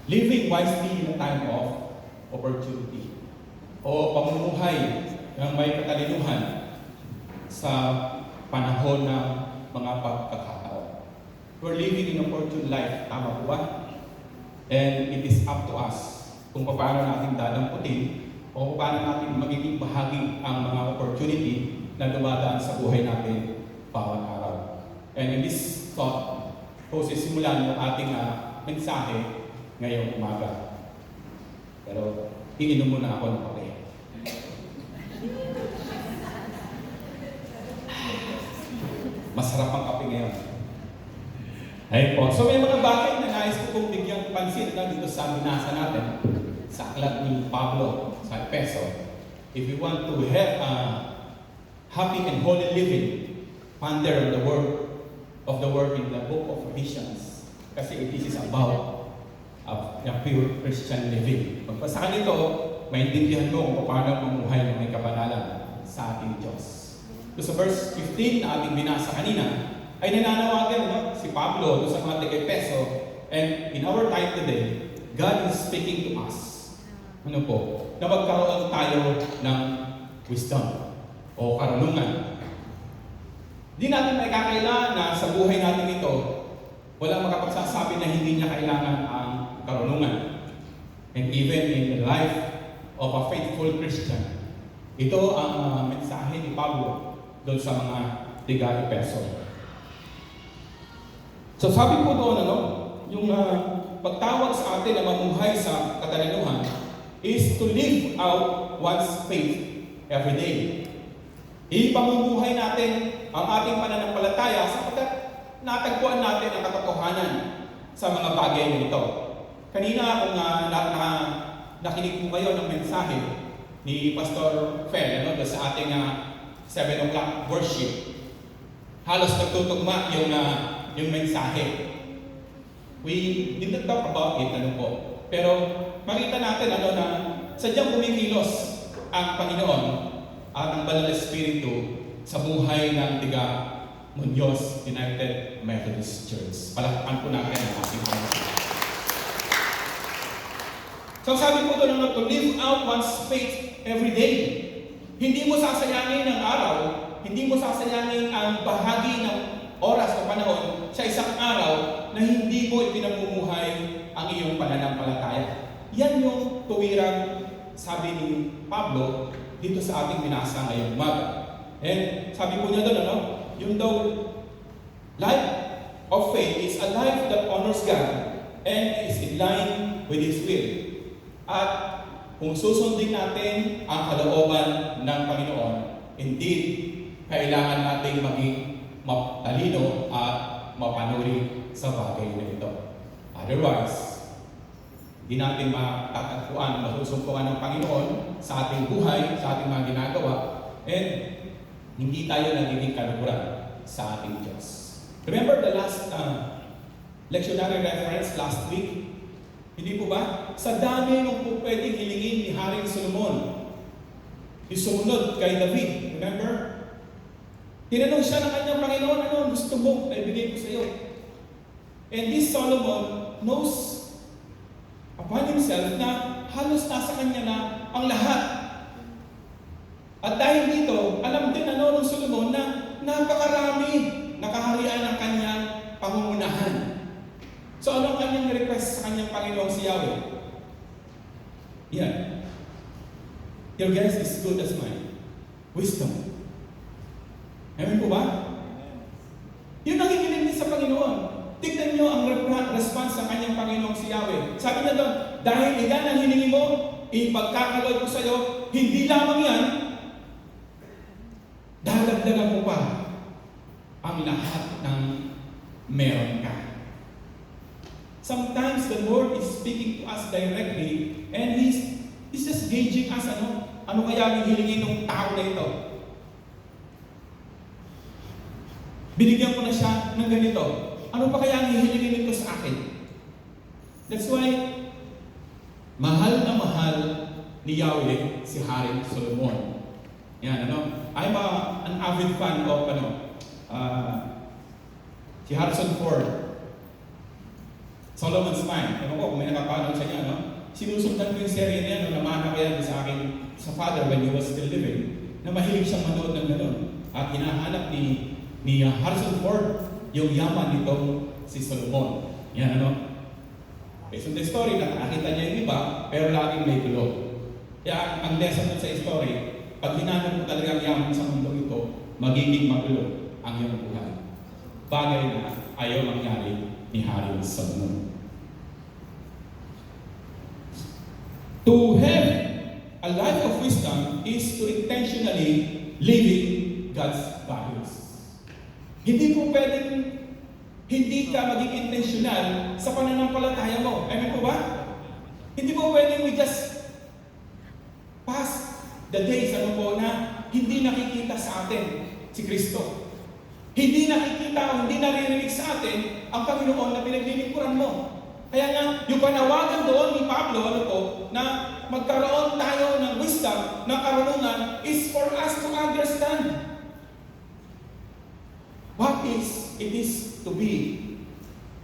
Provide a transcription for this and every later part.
living wisely in a time of opportunity o pamumuhay ng may katalinuhan sa panahon ng mga pagkakataon. We're living in an opportune life, tama po ba? And it is up to us kung paano natin dadamputin o paano natin magiging bahagi ang mga opportunity na dumadaan sa buhay natin bawat araw. And in this thought, po sisimulan yung ating mensahe ngayong umaga. Pero iinom muna ako ng kape. Masarap ang kape ngayon. Ayun po. So may mga bagay na nais ko pong bigyang pansin dito sa binasa natin sa aklat ni Pablo sa Efeso. If you want to have a happy and holy living, ponder on the word of the word in the book of Ephesians. Kasi this is about a pure Christian living. Pagpasa ka nito, maintindihan mo kung paano mamuhay ng may kabanalan sa ating Diyos. So sa verse 15 na ating binasa kanina, ay nananawagan si Pablo doon sa mga taga-Efeso, and in our time today, God is speaking to us. Ano po? Na magkaroon tayo ng wisdom o karunungan. Di natin may kakailangan na sa buhay natin ito, walang makapagsasabi na hindi niya kailangan ang karunungan. And even in the life of a faithful Christian, ito ang mensahe ni Pablo doon sa mga taga-Efeso. So sabi po doon, yung pagtawag sa atin na mamuhay sa katalinuhan is to live out one's faith every day. Ipamumuhay natin ang ating pananampalataya sapagkat natagpuan natin ang katotohanan sa mga bagay na ito. Kanina kung nakinig po kayo ng mensahe ni Pastor Fel sa ating 7 o'clock worship, halos nagtutugma yung mensahe. We didn't talk about it, pero makita natin na sadyang kumikilos ang Panginoon at ang Banal na Espiritu sa buhay ng tiga Muñoz United Methodist Church. Palakpakan po natin ang ating Panginoon. So sabi po doon to live out one's faith every day. Hindi mo sasayangin ang araw, hindi mo sasayangin ang bahagi ng oras o panahon sa isang araw na hindi mo ipinamumuhay ang iyong pananampalataya. Yan yung tuwirang sabi ni Pablo dito sa ating binasa ngayong umaga. And sabi po niya doon, yung daw life of faith is a life that honors God and is in line with His will. At kung susundin natin ang kalooban ng Panginoon, indeed, kailangan natin maging matalino at mapanuri sa bagay na ito. Otherwise, hindi natin matatagpuan, masusumpungan ng Panginoon sa ating buhay, sa ating mga ginagawa, and hindi tayo nagiging kaluguran sa ating Diyos. Remember the last lectionary reference last week? Hindi po ba? Sa dami nung po pwedeng hilingin ni Haring Solomon, isumunod kay David. Remember? Tinanong siya ng kanyang Panginoon, ano gusto mo na ibigay ko sa iyo? And this Solomon knows upon himself na halos nasa kanya na ang lahat. At dahil dito, alam din ng Solomon na napakarami nakaharian ng kanyang pangunguna. So ano ang kanyang request sa kanyang Panginoong si Yahweh? Yan. Your guess is good as mine. Wisdom. Amen po ba? Yun ang hihiling niya sa Panginoon. Tignan niyo ang response ng kanyang Panginoong si Yahweh. Sabi niya doon, dahil iyan ang hiningi mo, ipagkakaloob ko sa iyo, hindi lamang yan, dadagdagan mo pa ang lahat ng meron ka. Sometimes the Lord is speaking to us directly and He's just gauging us ano kaya ang hilingin ng tao na ito. Binigyan ko na siya ng ganito. Ano pa kaya ang hihilingin nito sa akin? That's why mahal na mahal ni Yahweh si Haring Solomon. Yan, I'm an avid fan of si Harrison Ford. Solomon's Mine. Ano ko, kung may nakapanood sa niya, no? Sinusundan ko yung serye niya, no? Namana ko yan sa akin, sa father when he was still living, na mahilig siyang manood ng gano'n. At hinahanap ni Harrison Ford yung yaman nitong si Solomon. Yan, ano? Based on the story, nakakita niya yung iba, pero laging may gulo. Kaya ang lesson nun sa story, pag hinanap mo talaga ang yaman sa mundo ito, magiging magulo ang iyong buhay. Bagay na ayaw mangyari ni Hari Solomon. To have a life of wisdom is to intentionally living God's values. Hindi po pwedeng hindi ka maging intentional sa pananampalataya mo. Amen po ba? Hindi po pwedeng we just pass the days na hindi nakikita sa atin si Kristo. Hindi nakikita o hindi naririnig sa atin ang Panginoon na pinaglilingkuran mo. Kaya nga, yung panawagan doon ni Pablo, na magkaroon tayo ng wisdom, ng karunungan, is for us to understand what it is to be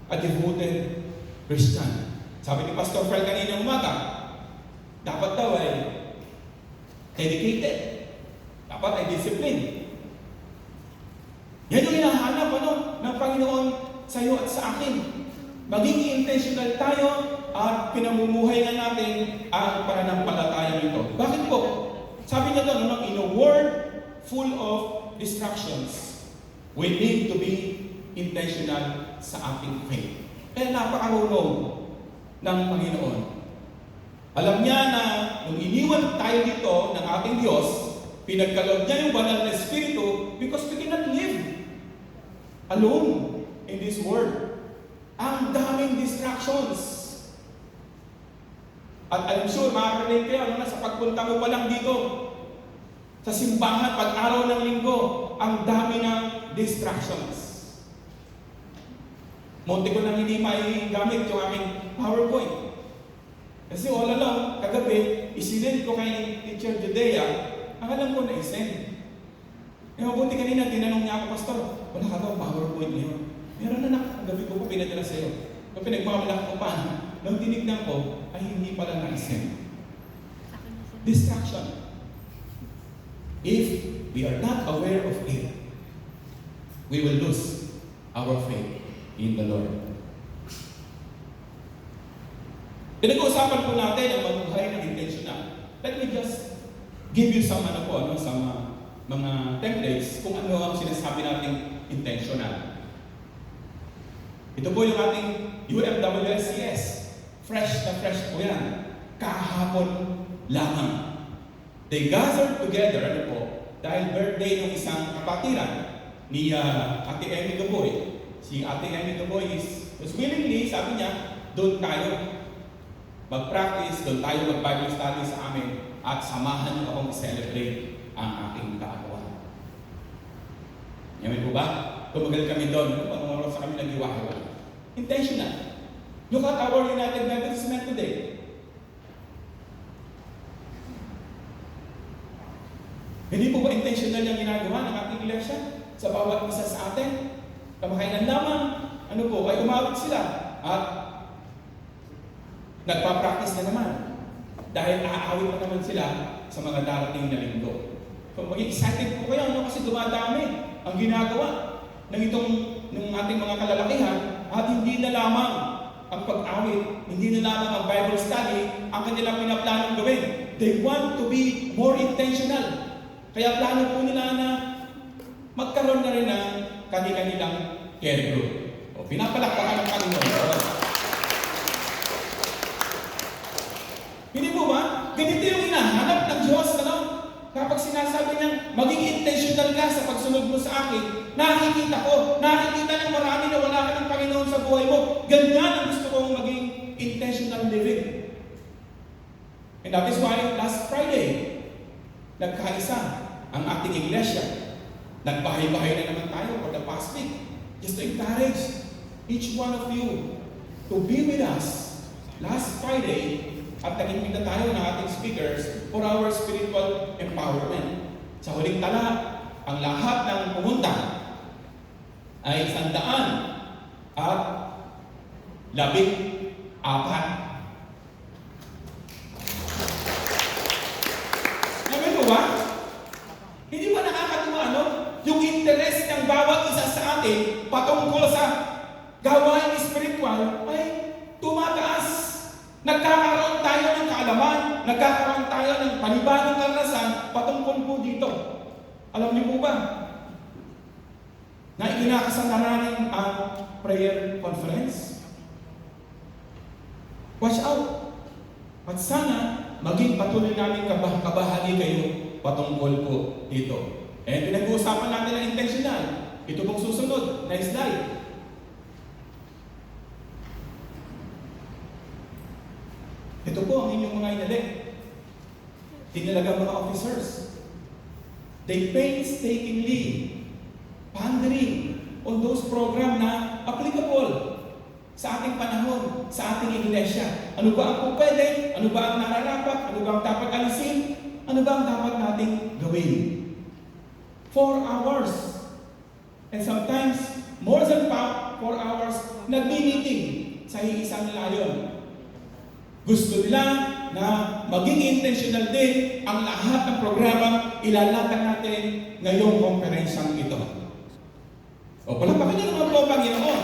a devoted Christian. Sabi ni Pastor Fred kanina umaga, dapat daw ay dedicated. Dapat ay discipline. Yan yung hinahanap ng Panginoon sa iyo at sa akin. Maging intentional tayo at pinamumuhay na natin ang pananampalataya nito. Bakit po? Sabi niya doon, in a world full of distractions, we need to be intentional sa ating faith. Kaya napakarunong ng Panginoon. Alam niya na nung iniwan tayo dito ng ating Diyos, pinagkaloob niya yung banal na Espiritu because we cannot live alone in this world. Ang daming distractions. At I'm sure makaka-relate kayo sa pagpunta mo pa lang dito sa simbahan pag araw ng linggo, ang dami ng distractions. Munti ko nang hindi may gamit yung aking PowerPoint. Kasi all along, kagabi, isinend ko kay Teacher Judea, ang alam ko na isend. Eh, mabuti kanina, tinanong niya ako, Pastor, wala ka ba PowerPoint niyo? Meron na gabi ko pa pinadala sa iyo. Kung pinagmamalaki ko pa, nang tinignan ko, ay hindi pala na-isend. Distraction. If we are not aware of it, we will lose our faith in the Lord. Pinag-uusapan po natin ang mabuhay ng intentional. Let me just give you some some mga templates kung ano ang sinasabi nating intentional. Ito po yung ating UMWSCS. Fresh na fresh po yan. Kahapon lamang. They gathered together, dahil birthday ng isang kapatiran ni Ate Emmy Duboy. Si Ate Emmy Duboy was willingly, sabi niya, doon tayo mag-practice, doon tayo mag-Bible study sa amin at samahan niyo akong celebrate ang aking kaagawan. Yaman po ba? Tumagal kami doon, anong oras kami nag-iwahiwa. Intentional. Look at our United Methodist Men today. Hindi po ba intentional yung ginagawa ng ating iglesia sa bawat isa sa atin? Kamakailan lamang, ay umawit sila at nagpa-practice na naman. Dahil aawit na naman sila sa mga darating na linggo. So maging excited po kayo, kasi dumadami ang ginagawa ng ating mga kalalakihan at hindi na lamang ang pag-awit, hindi na lamang ang Bible study ang kanilang pinaplanong gawin. They want to be more intentional. Kaya plano po nila na magkaroon na rin ng kanilang care group. O pinapalakpakan ng Panginoon. Hindi po ba? Ganito yung hinahanap ng Diyos, Kapag sinasabi niya, maging intentional ka sa pagsunod mo sa akin, nakikita ng marami na wala ka ng Panginoon sa buhay mo. Ganyan ang gusto kong maging intentional living. And that is why last Friday, nagkaisa ang ating iglesia. Nagbahay-bahay na naman tayo for the past week. Just to encourage each one of you to be with us last Friday at naging tayo ng ating speakers for our spiritual empowerment. Sa huling tala, ang lahat ng pumunta ay 100 at 14. Amen po ba? Hindi ba nakakatuwa, no? Yung interest ng bawat isa sa atin patungkol sa gawain espiritual ay tumataas. Nagkakaroon tayo ng kaalaman, nagkakaroon tayo ng panibagong karanasan patungkol po dito. Alam niyo po ba na ikinakasal na namin ang prayer conference? Watch out! At sana maging patuloy namin kabahagi kayo patungkol po dito. And pinag-uusapan natin ang intentional. Ito pong susunod na slide. Ito po ang inyong mga inalik. Tinalagang mga officers. They painstakingly pondering on those program na applicable sa ating panahon, sa ating iglesia. Ano ba ang pwede? Ano ba ang nararapat? Ano ba ang dapat alisin? Ano ba ang dapat nating gawin? 4 hours. And sometimes, more than 4 hours, nagmi-meeting sa isang layon. Gusto nila na maging intentional din ang lahat ng programang ilalatan natin ngayong konferensyang ito. O palapakan niyo naman po, Panginoon.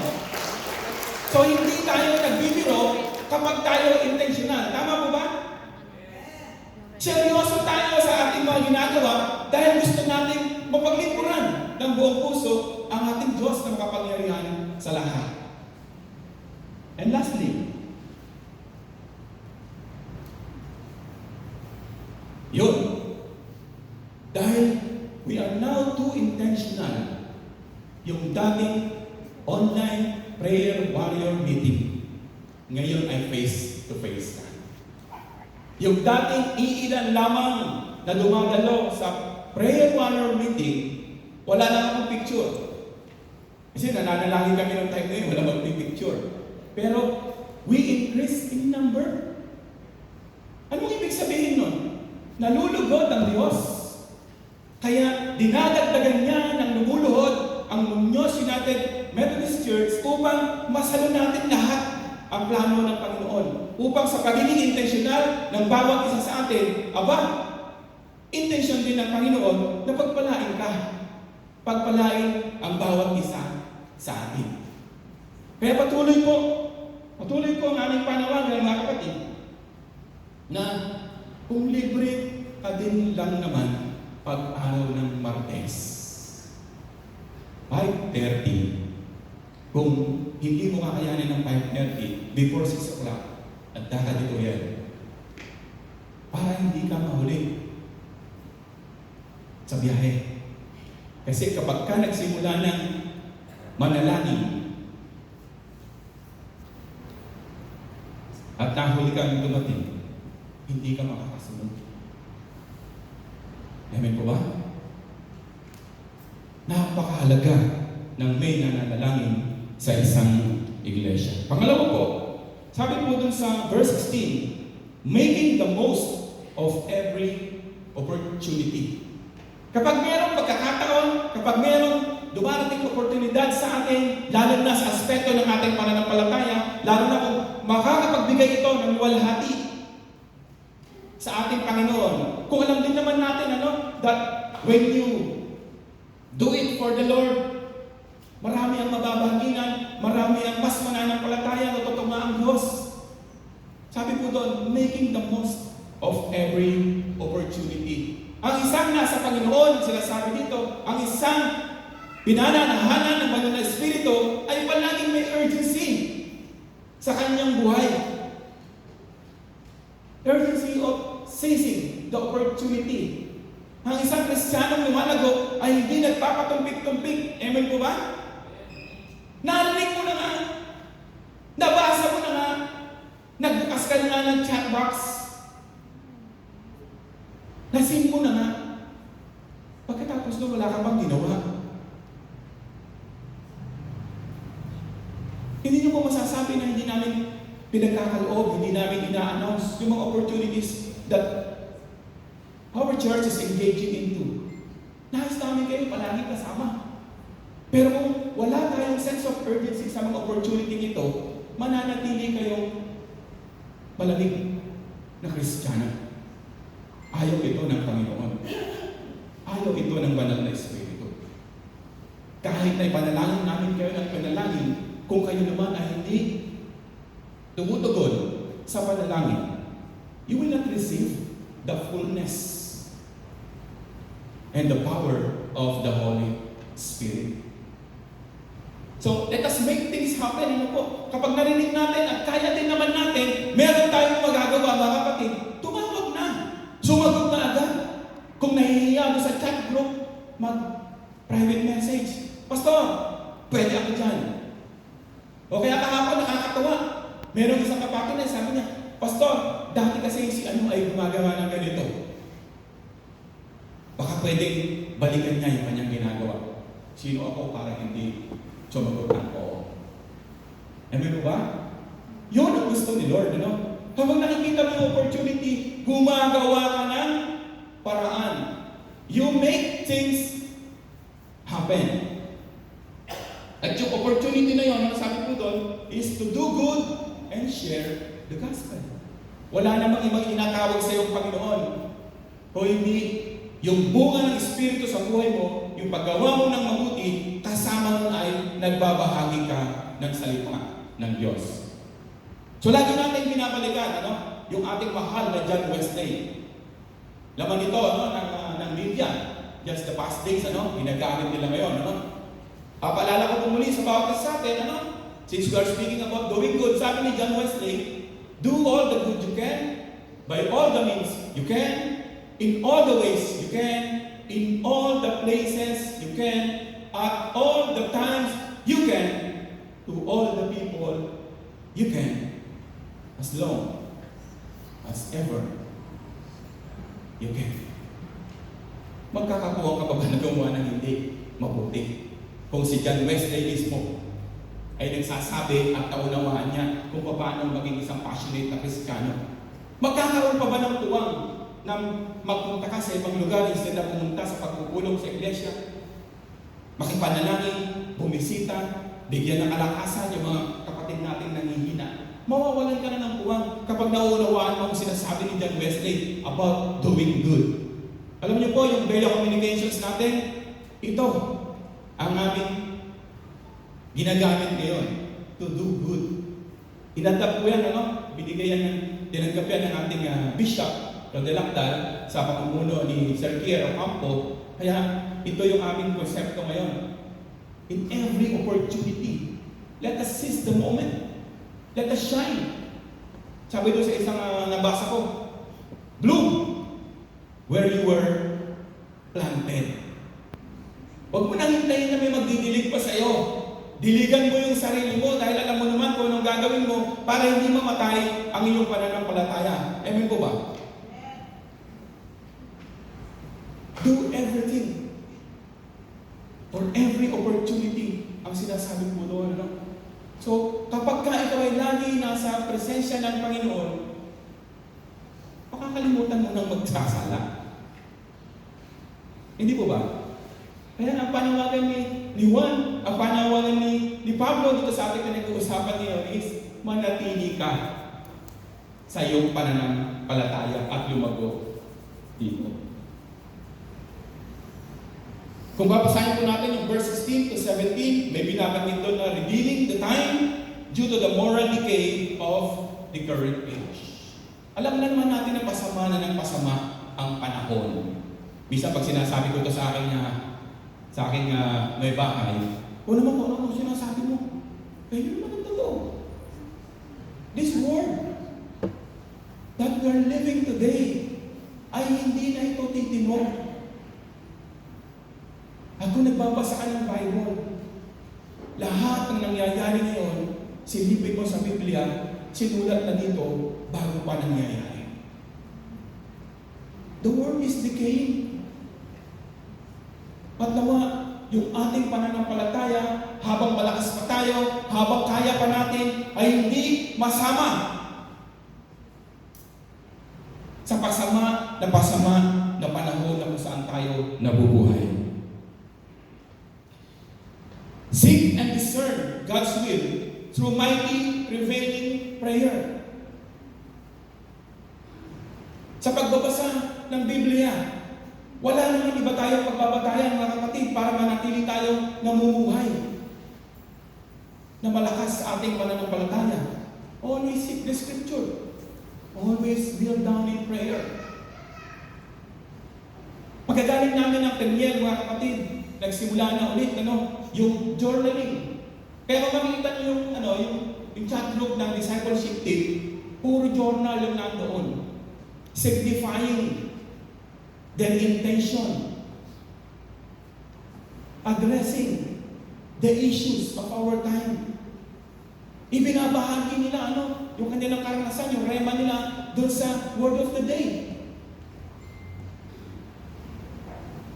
So hindi tayo nagbibiro kapag tayo intentional. Tama po ba? Seryoso tayo sa ating mga ginagawa dahil gusto natin mapaglingkuran ng buong puso ang ating Diyos na makapangyarihan sa lahat. And lastly, yun. Dahil we are now too intentional. Yung dating online prayer warrior meeting, ngayon ay face-to-face na. Yung dating iilan lamang na dumadalo sa prayer warrior meeting, wala na akong picture. Kasi nananalangin kami ng time na yun, wala magpipicture. Pero we increase in number. Anong ibig sabihin nun? Nalulugod ang Diyos. Kaya dinadagdagan niya ng lumuluhod ang Muñoz United Methodist Church upang masalo natin lahat ang plano ng Panginoon. Upang sa pagiging intentional ng bawat isa sa atin, intention din ng Panginoon na pagpalain ka. Pagpalain ang bawat isa sa atin. Kaya patuloy po ang aming panawagan, mga kapatid, na kung libre ka din lang naman pag-araw ng Martes, 5:30, kung hindi mo kakayanin ng 5:30, before 6 o'clock, at daka dito yan, para hindi ka mahuli sa biyahe. Kasi kapag ka nagsimula ng manalangin, at nahuli kang dumating, hindi ka makakasunod. Amen po ba? Napakahalaga ng may nananalangin sa isang iglesia. Pangalawa po, sabi po dun sa verse 16, making the most of every opportunity. Kapag mayroong pagkakataon, kapag mayroong dumarating oportunidad sa atin, lalo na sa aspeto ng ating pananampalataya, lalo na kung makakapagbigay ito ng luwalhati sa ating Panginoon. Kung alam din naman natin, that when you do it for the Lord, marami ang mababahaginan, marami ang mas mananampalataya na totoo nga ang Diyos. Sabi po doon, making the most of every opportunity. Ang isang nasa Panginoon, sinasabi dito, ang isang pinananahanan ng Banal na Espiritu ay palaging may urgency sa kanyang buhay. Urgency of seizing the opportunity. Ang isang Kristiyanong lumalago ay hindi nagpapatumpik-tumpik. Amen po ba? Narinig mo na nga. Nabasa mo na nga. Nagbukas ka na nga ng chat box. Nasin mo na nga. Pagkatapos doon, wala ka bang ginawa? Hindi niyo po masasabi na hindi namin pinagkakaloob, hindi namin ina-announce yung mga opportunities that our church is engaging into. Nais namin kayo palagi kasama. Pero kung wala tayong sense of urgency sa mga opportunity ito, mananatili kayong malamig na Kristiyano. Ayaw ito ng Panginoon. Ayaw ito ng banal na Espiritu. Kahit na ipanalangin namin kayo ng panalangin, kung kayo naman ay hindi tumutugon sa panalangin, you will not receive the fullness and the power of the Holy Spirit. So, let us make things happen. Ano po? Kapag narinig natin at kaya din naman natin, meron tayong magagawa, mga kapatid, tumawag na. Sumagot na agad. Kung nahihiya mo sa chat group, mag-private message. Pastor, pwede ako dyan. O kaya kahapon nakakatawa. Merong isang kapatid na sabi niya, Pastor, dati kasi si ano ay gumagawa ng ganito. Baka pwedeng balikan niya yung kanyang ginagawa. Sino ako para hindi sumagot ng oo? Amen ba? Yun ang gusto ni Lord, ano? Habang nakikita mo yung opportunity, gumagawa ka ng paraan. You make things happen. At yung opportunity na yun, ang sabi ko doon, is to do good and share the gospel. Wala namang ibang inatawag sa iyong Panginoon. O hindi, yung bunga ng Espiritu sa buhay mo, yung paggawa mo ng mabuti, kasama mo ay nagbabahagi ka ng salita ng Diyos. So lagi natin binabalikan, ano? Yung ating mahal na John Wesley. Laman ito, ano? ng media. Just the past days, ano? Ginagamit nila ngayon, ano? Paalala ko po muli sa bawat isa sa atin, ano? Since we are speaking about doing good, sabi ni John Wesley, do all the good you can, by all the means you can, in all the ways you can, in all the places you can, at all the times you can, to all the people you can, as long as ever you can. Magkakakuha ka pa ba na gumawa ng hindi mabuti? Kung si John Wesley mismo ay nagsasabi at naunawaan niya kung paano maging isang passionate na Kristiyano, magkakaroon pa ba ng tuwang na magpunta ka sa ibang lugar instead na pumunta sa pagpupulong sa iglesia, makipanalangin, bumisita, bigyan ng kalakasan yung mga kapatid natin nanghihina? Mawawalan ka na ng tuwang kapag naunawaan mo ang sinasabi ni John Wesley about doing good. Alam niyo po, yung Bella Communications natin, ito ang aming ginagamit ngayon, to do good. Inadap ko yan, ano? Binigay yan ng tinanggap yan ng ating Bishop Rodelacdal sa pamumuno ni Sir Kier Ocampo. Kaya ito yung aming konsepto ngayon. In every opportunity, let us seize the moment. Let us shine. Sabi doon sa isang nabasa ko, bloom where you were planted. Huwag mo nang hintayin na may magdidilig pa sa iyo. Diligan mo yung sarili mo dahil alam mo naman kung anong gagawin mo para hindi mamatay ang iyong pananampalataya. Amen po ba? Do everything for every opportunity ang sinasabi mo doon. Ano? So, kapag ka ikaw ay lagi nasa presensya ng Panginoon, makakalimutan mo nang magsasala. Hindi po ba? Kaya ang panawagan ni Juan, ang panawagan ni Pablo dito sa ating pinag-uusapan ngayon is manatili ka sa iyong pananampalataya at lumago dito. Kung babasahin po natin yung verse 16 to 17, may binabanggit doon na redeeming the time due to the moral decay of the current age. Alam na naman natin na pasama na ng pasama ang panahon. Bisa pag sinasabi ko ito sa aking may bahay, o naman kung ano sinasabi mo, yun naman ang totoo. This world that we are living today ay hindi na ito titinog. At kung nagbabasa ka ng Bible, lahat ng nangyayari ngayon, silipin mo sa Biblia, sinulat na dito bago pa nangyayari. The world is decaying. Patlawa, yung ating pananampalataya, habang malakas pa tayo, habang kaya pa natin, ay hindi masama sa pasama na panahon na kung saan tayo nabubuhay. Seek and discern God's will through mighty, prevailing prayer. Sa pagbabasa ng Biblia, wala naman iba tayong pagbabatayan, mga kapatid, para manatili tayong namumuhay na malakas sa ating pananampalataya. Always seek the Scripture. Always kneel down in prayer. Magagaling namin ang Peniel, mga kapatid. Nagsimula na ulit, yung journaling. Kaya kung makikita niyo yung chat group ng discipleship team, puro journal yung nandoon. Signifying their intention. Addressing the issues of our time. Ibinabahagi nila yung kanilang karanasan, yung rema nila doon sa word of the day.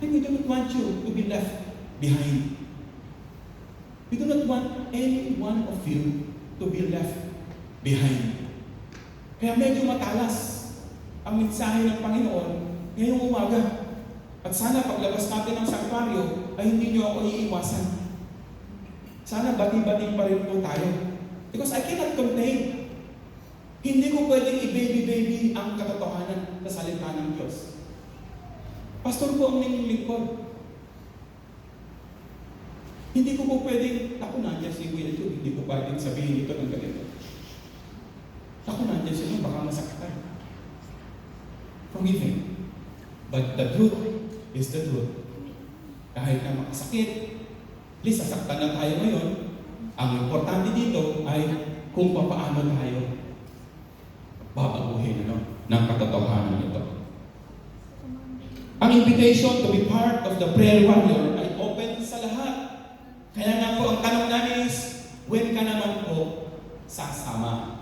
And we do not want you to be left behind. We do not want any one of you to be left behind. Kaya medyo matalas ang mensahe ng Panginoon ngayong umaga. At sana paglabas natin ng sanktuaryo ay hindi nyo ako iiwasan. Sana bati-bati pa rin po tayo. Because I cannot contain. Hindi ko pwedeng i-baby-baby ang katotohanan sa salita ng Diyos. Pastor po ang lingkod. Hindi ko po pwedeng, ako nandiyan si Kuya Jude, hindi ko pwedeng sabihin ito ng ganito. Ako nandiyan siya, baka masaktan. Forgive him. But the truth is the truth. Kahit na makasakit, please sasaktan na tayo ngayon. Ang importante dito ay kung paano tayo babaguhin ng katotohanan nito. Ang invitation to be part of the prayer warrior ay open sa lahat. Kaya nga po ang tanong namin is, when ka naman po sasama?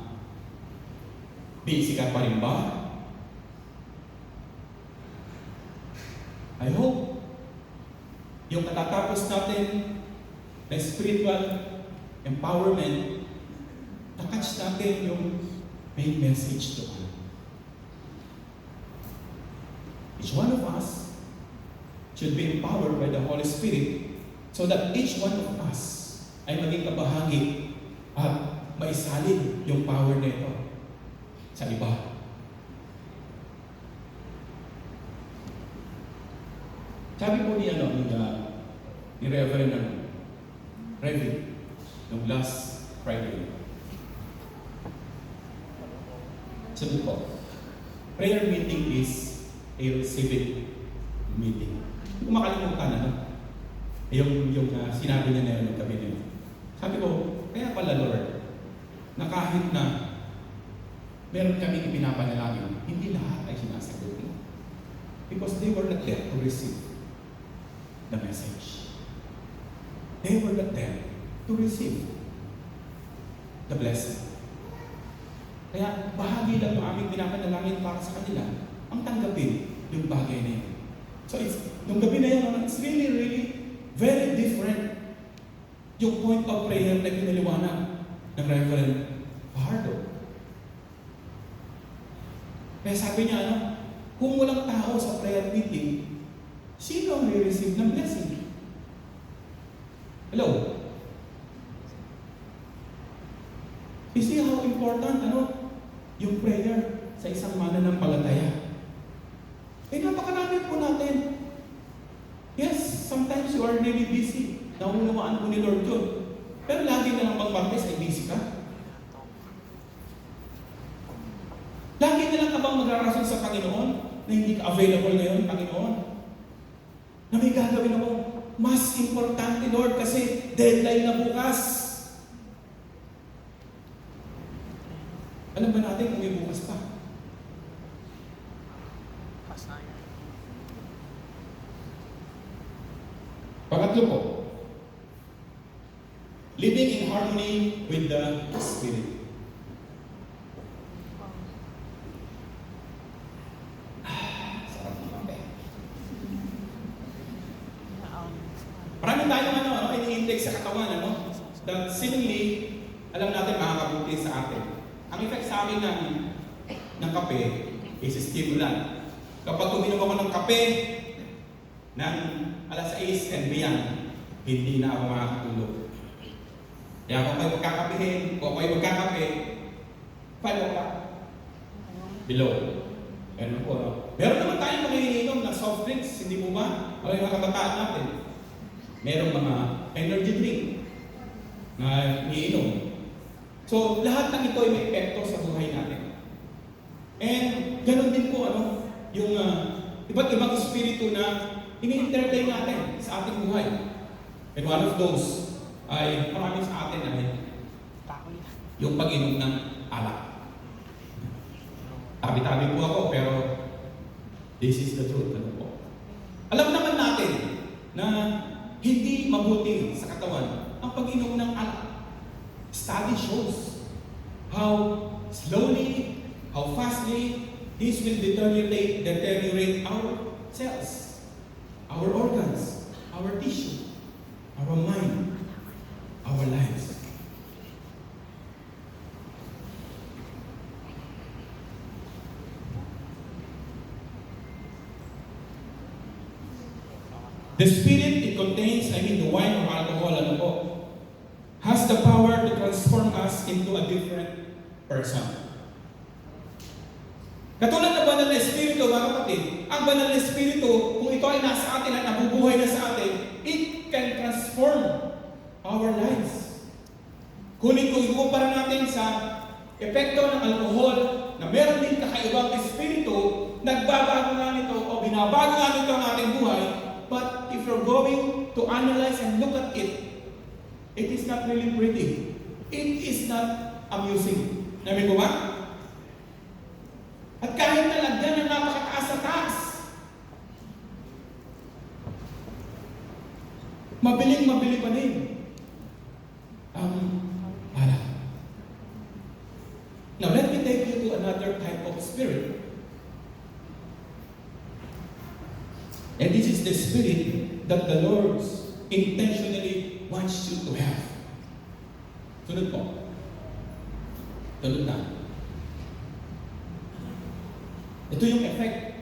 Busy ka pa rin ba? I hope yung katatapos natin na spiritual empowerment, na-catch natin yung main message doon. Each one of us should be empowered by the Holy Spirit so that each one of us ay maging kabahagi at maisalin yung power nito sa iba. Sabi po ni Reverend Reverend nung last Friday. Sabi po, prayer meeting is a civic meeting. Hindi ko makalimutan yung sinabi niya na yun ng gabi na yun. Sabi ko, kaya pala Lord, na kahit na meron kami ipinapanalangin, hindi lahat ay sinasagot mo. Because they were not there to receive the message. They were not there to receive the blessing. Kaya bahagi lang yung aming pinapanalangin para sa kanila ang tanggapin yung bagay na yun. So nung gabi na yun, it's really, really very different yung point of prayer na pinaliwanag ng Reverend Fajardo. Kaya sabi niya, kung walang tao sa prayer meeting, sino ang re-receive ng blessing? Hello? You see how important, yung prayer sa isang mananampalataya. Napakarami po natin. Yes, sometimes you are really busy. Naunawaan po ni Lord yun. Pero lagi na lang mag-Martes ay busy ka. Lagi na lang ka bang magrarason sa Panginoon na hindi ka available ngayon, Panginoon? Na may gagawin ako, mas importante, Lord, kasi deadline na bukas. Alam ba natin kung may bukas pa? Pangatlo po, living in harmony with the Spirit. Sarap ng kape. Marami tayong ini-intake sa katawan, that seemingly, alam natin makakabuti sa atin. Ang effect sa akin ng kape is stimulant. Kapag uminom ako ng kape ng alas 6 and beyond, hindi na ako makakatulog. Kaya kung kayo magkakapihin, kung kayo magkakape, 5 o'clock. Below. Ano po, no? Meron naman tayong mga iniinom na soft drinks, hindi mo ba? O yung mga kabataan natin. Merong mga energy drink na iniinom. So, lahat ng ito ay may epekto sa buhay natin. And, ganun din po, yung iba't ibang espiritu na ini-entertain natin sa ating buhay. And one of those ay marami sa atin ay yung pag-inom ng alak. Tabi-tabi po ako, pero this is the truth. Ano po? Alam naman natin na hindi mabuti sa katawan ang pag-inom ng alak. Study shows how slowly, how fastly this will deteriorate our cells, our organs, our tissue, our mind, our lives. The spirit it contains, the wine or alcohol, has the power to transform us into a different person. Katulad ng banal na espiritu, mga kapatid, ang banal na espiritu, kung ito ay nasa atin at nabubuhay na sa atin, it can transform our lives. Kunin kung ikumpara natin sa epekto ng alcohol na meron din kakaibang espiritu, nagbabago nga nito o binabago nga nito ang ating buhay. But if you're going to analyze and look at it, it is not really pretty. It is not amusing. Namin ko ba? At kahit nalagyan ng napakataas sa taas, mabiling-mabili pa din ang alak. Now, let me take you to another type of spirit. And this is the spirit that the Lord intentionally wants you to have. Sunod po. Sunod na. Ito yung effect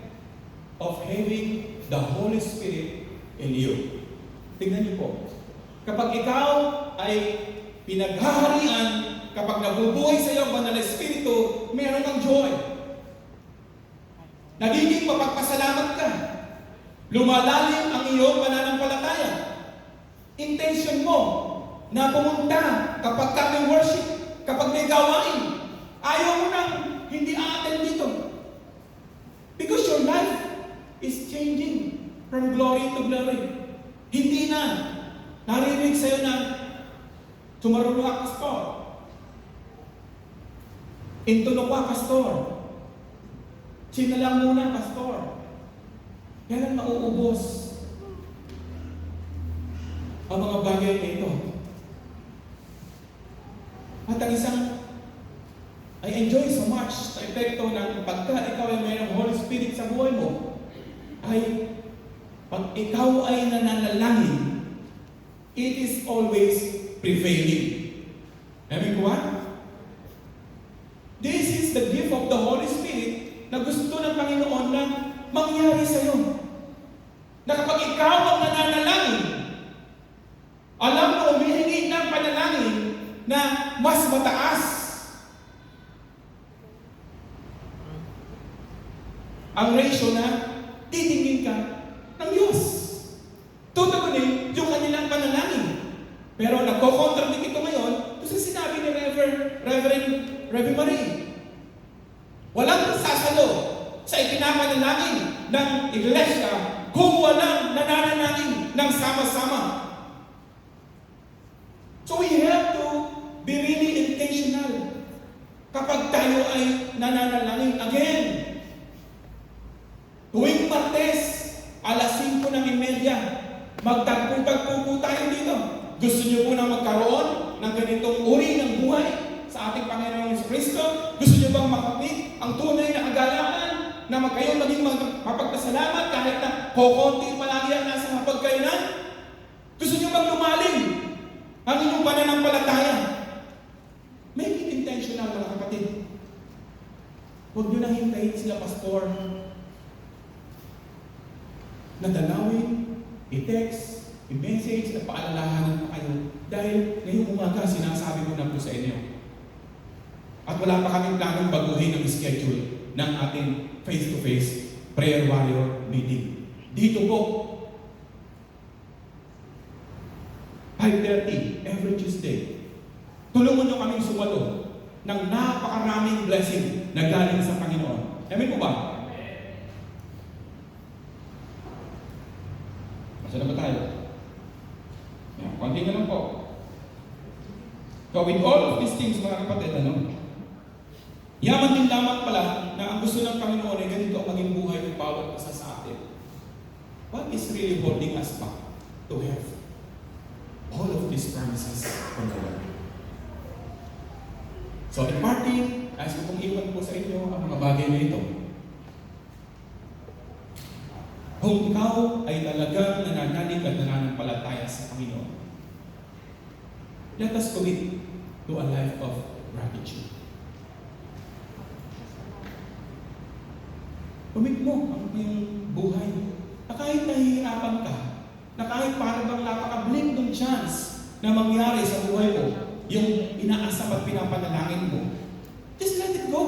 of having the Holy Spirit in you. Tingnan niyo po. Kapag ikaw ay pinaghaharian, kapag nabubuhay sa iyo ang banal na espiritu, meron kang joy. Nagiging mapagpasalamat ka. Lumalalim ang iyong pananampalataya. Intention mo na pumunta kapag ka may worship, kapag may gawain, ayaw mo nang hindi aaten dito. Because your life is changing from glory to glory. Hindi na naririnig sa'yo na tumarunong ka, pastor. Intunog ka, pastor. Sinalang muna, pastor. Kailan mauubos ang mga bagay na ito? At ang isang I enjoy so much sa epekto ng pagka ikaw ay mayroong Holy Spirit sa buhay mo, ay pag ikaw ay nananalangin, it is always prevailing. Amen ko ba? This is the gift of the Holy Spirit na gusto ng Panginoon na mangyari sa iyo. Na kapag ikaw ang nananalangin, alam mo, humihingi ng panalangin na mas mataas. Ang ratio na titingin ka ng Diyos. Tutugunin yung kanilang panalangin. Pero nagko-contradict ito ngayon sa sinabi ni Reverend Marie. Walang sasalo sa ipinapanalangin ng iglesia kung walang nananalangin ng sama-sama. So we have to be really intentional kapag tayo ay nananalangin. Again, tuwing Martes, 5:30, magtagpo-tagpo po tayo dito. Gusto niyo po na magkaroon ng ganitong uri ng buhay sa ating Panginoong Jesucristo? Gusto niyo bang makamit ang tunay na kagalakan na kayo maging mapagpasalamat kahit na kokonti palagi ang nasa mapagkainan? Gusto niyo bang lumalim ang inyong pananampalataya? Make it intentional, mga kapatid. Huwag niyo nang hintayin sila, pastor, na dalawin, i-text, i-message, na paalalahanan pa kayo. Dahil ngayong umaga, sinasabi ko na po sa inyo. At wala pa kaming planong baguhin ang schedule ng ating face-to-face prayer warrior meeting. Dito po, 5:30 every Tuesday. Tulungan nyo kaming sumalo ng napakaraming blessing na galing sa Panginoon. Amen po ba? Masa na ba tayo? Yan, konti na lang po. So with all of these things, mga kapatid, yaman din lamang pala na ang gusto ng Panginoon ay ganito ang maging buhay ng bawat isa sa atin. What is really holding us back to have all of these promises from the Lord? So in parting, nais ko pong iwan po sa inyo ang mga bagay na ito. Kung ikaw ay talagang nananalig at nananampalataya sa Panginoon, let us commit to a life of gratitude. Commit mo ang iyong buhay na kahit nahihirapan ka, na kahit parang bang napaka-blink ng chance na mangyari sa buhay mo, yung inaasam at pinapanalangin mo, just let it go.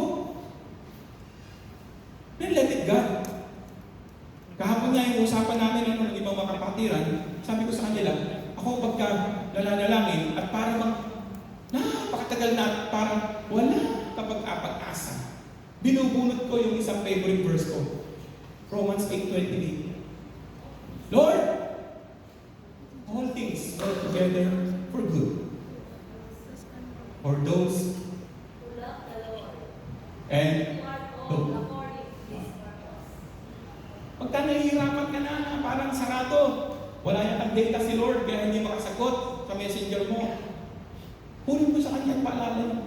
Then let it go. Kahapon nga yung usapan namin ng ibang mga kapatiran, sabi ko sa kanila, ako pagka nalanalangin at parang napakatagal na parang wala kapag pag-asa. Binubunot ko yung isang favorite verse ko. Romans 8:28. Lord, all things work together for good. For those who love the Lord and who are who. called according to His purpose. Pagka nahihirapan ka na, parang sarado. Wala yung data si Lord, kaya hindi makasagot sa messenger mo. Punin mo sa kanya at paalala mo.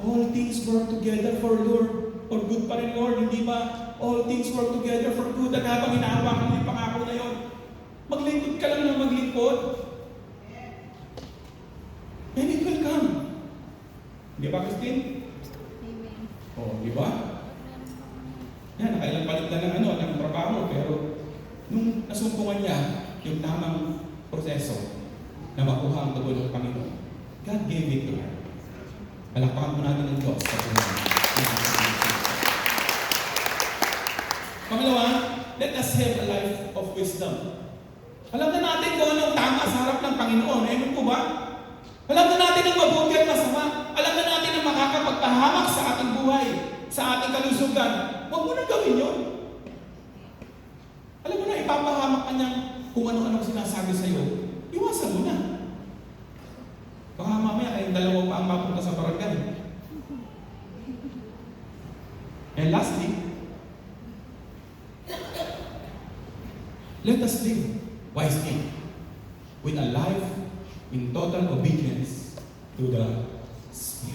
All things work together for good pa rin, Lord. Hindi ba all things work together for good? At habang hinahawakan mo yung pangako na yun, maglingkod ka lang ng maglingkod. And it will come. Di ba, Christine? Amen. Oo, di ba? Yan, nakailang palit na ng trabaho, pero nung nasumpungan niya yung tamang proseso na makuha ang tugon ng Panginoon, God gave it to her. Palakpakan po natin ang Diyos sa Panginoon. Pangalawa, let us have a life of wisdom. Alam na natin kung anong tama sa harap ng Panginoon. Amen po ba? Alam na natin ang mabuti at masama. Alam na natin ang makakapagpahamak sa ating buhay, sa ating kalusugan. Huwag mo na gawin yun. Alam mo na, ipapahamak ka niyang kung ano-ano sinasabi sa iyo. Iwasan mo na. Baka mamaya kayong dalawa pa ang mapunta sa barangay. And lastly, let us live wisely with a life in total obedience to the